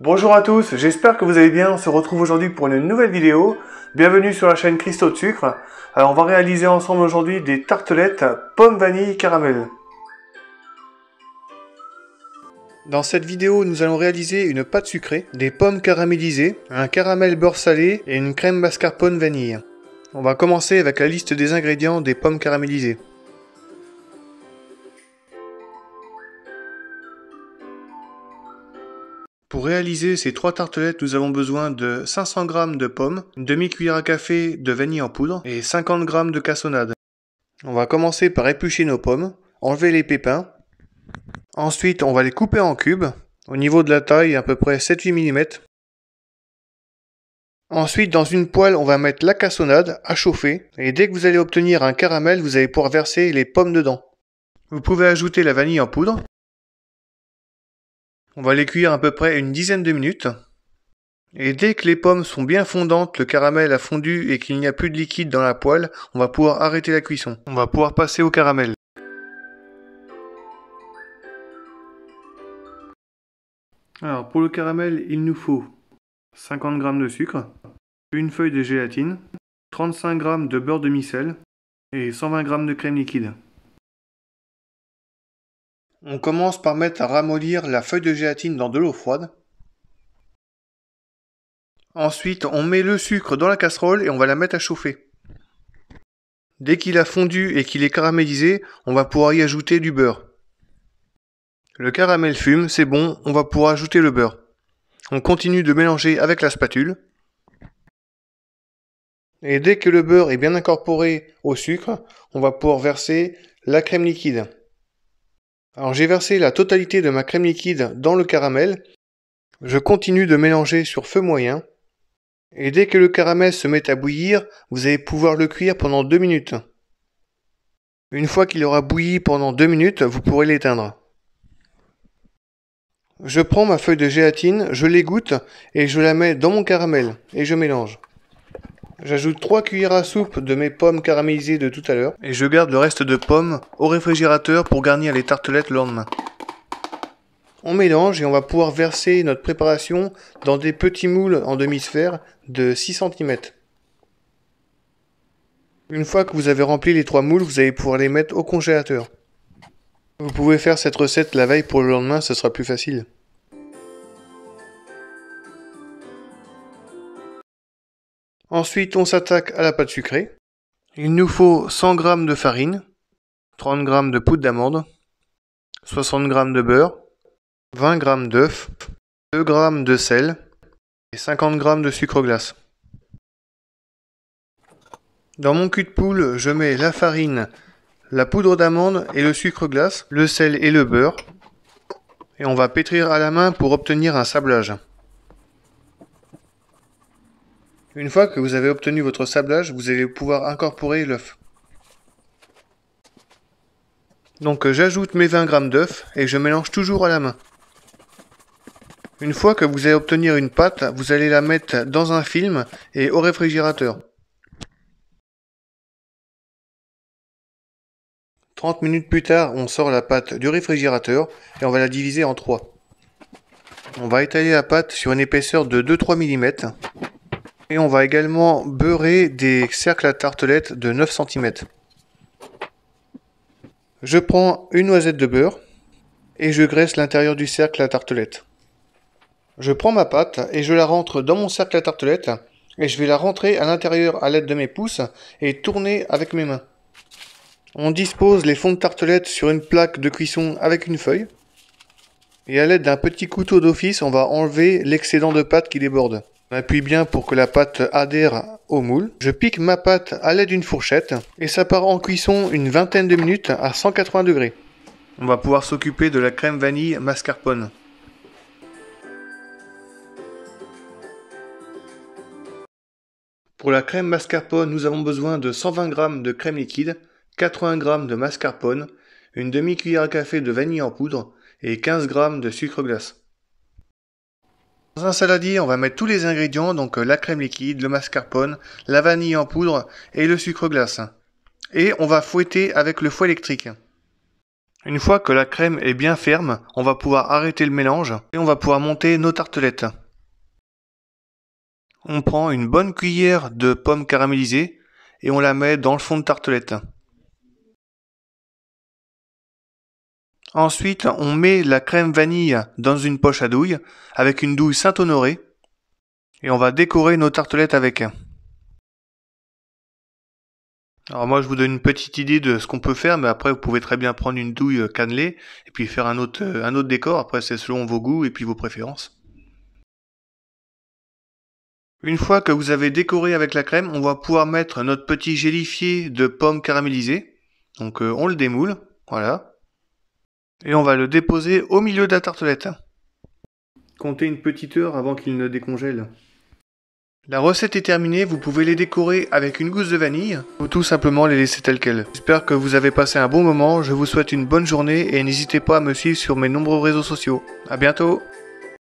Bonjour à tous, j'espère que vous allez bien. On se retrouve aujourd'hui pour une nouvelle vidéo. Bienvenue sur la chaîne Cristaux de Sucre. Alors on va réaliser ensemble aujourd'hui des tartelettes pommes vanille caramel. Dans cette vidéo, nous allons réaliser une pâte sucrée, des pommes caramélisées, un caramel beurre salé et une crème mascarpone vanille. On va commencer avec la liste des ingrédients des pommes caramélisées. Pour réaliser ces 3 tartelettes, nous avons besoin de 500 g de pommes, une demi-cuillère à café de vanille en poudre et 50 g de cassonade. On va commencer par éplucher nos pommes, enlever les pépins. Ensuite, on va les couper en cubes, au niveau de la taille, à peu près 7-8 mm. Ensuite, dans une poêle, on va mettre la cassonade à chauffer. Et dès que vous allez obtenir un caramel, vous allez pouvoir verser les pommes dedans. Vous pouvez ajouter la vanille en poudre. On va les cuire à peu près une dizaine de minutes. Et dès que les pommes sont bien fondantes, le caramel a fondu et qu'il n'y a plus de liquide dans la poêle, on va pouvoir arrêter la cuisson. On va pouvoir passer au caramel. Alors pour le caramel, il nous faut 50 g de sucre, une feuille de gélatine, 35 g de beurre demi-sel et 120 g de crème liquide. On commence par mettre à ramollir la feuille de gélatine dans de l'eau froide. Ensuite, on met le sucre dans la casserole et on va la mettre à chauffer. Dès qu'il a fondu et qu'il est caramélisé, on va pouvoir y ajouter du beurre. Le caramel fume, c'est bon, on va pouvoir ajouter le beurre. On continue de mélanger avec la spatule. Et dès que le beurre est bien incorporé au sucre, on va pouvoir verser la crème liquide. Alors j'ai versé la totalité de ma crème liquide dans le caramel. Je continue de mélanger sur feu moyen. Et dès que le caramel se met à bouillir, vous allez pouvoir le cuire pendant 2 minutes. Une fois qu'il aura bouilli pendant 2 minutes, vous pourrez l'éteindre. Je prends ma feuille de gélatine, je l'égoutte et je la mets dans mon caramel et je mélange. J'ajoute 3 cuillères à soupe de mes pommes caramélisées de tout à l'heure et je garde le reste de pommes au réfrigérateur pour garnir les tartelettes le lendemain. On mélange et on va pouvoir verser notre préparation dans des petits moules en demi-sphère de 6 cm. Une fois que vous avez rempli les 3 moules, vous allez pouvoir les mettre au congélateur. Vous pouvez faire cette recette la veille pour le lendemain, ce sera plus facile. Ensuite, on s'attaque à la pâte sucrée. Il nous faut 100 g de farine, 30 g de poudre d'amande, 60 g de beurre, 20 g d'œufs, 2 g de sel et 50 g de sucre glace. Dans mon cul de poule, je mets la farine, la poudre d'amande et le sucre glace, le sel et le beurre. Et on va pétrir à la main pour obtenir un sablage. Une fois que vous avez obtenu votre sablage, vous allez pouvoir incorporer l'œuf. Donc j'ajoute mes 20 g d'œufs et je mélange toujours à la main. Une fois que vous allez obtenir une pâte, vous allez la mettre dans un film et au réfrigérateur. 30 minutes plus tard, on sort la pâte du réfrigérateur et on va la diviser en 3. On va étaler la pâte sur une épaisseur de 2-3 mm. Et on va également beurrer des cercles à tartelettes de 9 cm. Je prends une noisette de beurre et je graisse l'intérieur du cercle à tartelettes. Je prends ma pâte et je la rentre dans mon cercle à tartelettes et je vais la rentrer à l'intérieur à l'aide de mes pouces et tourner avec mes mains. On dispose les fonds de tartelettes sur une plaque de cuisson avec une feuille. Et à l'aide d'un petit couteau d'office, on va enlever l'excédent de pâte qui déborde. On appuie bien pour que la pâte adhère au moule. Je pique ma pâte à l'aide d'une fourchette et ça part en cuisson une vingtaine de minutes à 180 degrés. On va pouvoir s'occuper de la crème vanille mascarpone. Pour la crème mascarpone, nous avons besoin de 120 g de crème liquide, 80 g de mascarpone, une demi-cuillère à café de vanille en poudre et 15 g de sucre glace. Dans un saladier, on va mettre tous les ingrédients, donc la crème liquide, le mascarpone, la vanille en poudre et le sucre glace. Et on va fouetter avec le fouet électrique. Une fois que la crème est bien ferme, on va pouvoir arrêter le mélange et on va pouvoir monter nos tartelettes. On prend une bonne cuillère de pommes caramélisées et on la met dans le fond de tartelette. Ensuite, on met la crème vanille dans une poche à douille avec une douille Saint-Honoré et on va décorer nos tartelettes avec. Alors moi je vous donne une petite idée de ce qu'on peut faire, mais après vous pouvez très bien prendre une douille cannelée et puis faire un autre décor, après c'est selon vos goûts et puis vos préférences. Une fois que vous avez décoré avec la crème, on va pouvoir mettre notre petit gélifié de pommes caramélisées. Donc on le démoule, voilà. Et on va le déposer au milieu de la tartelette. Comptez une petite heure avant qu'il ne décongèle. La recette est terminée, vous pouvez les décorer avec une gousse de vanille ou tout simplement les laisser telles quelles. J'espère que vous avez passé un bon moment, je vous souhaite une bonne journée et n'hésitez pas à me suivre sur mes nombreux réseaux sociaux. A bientôt!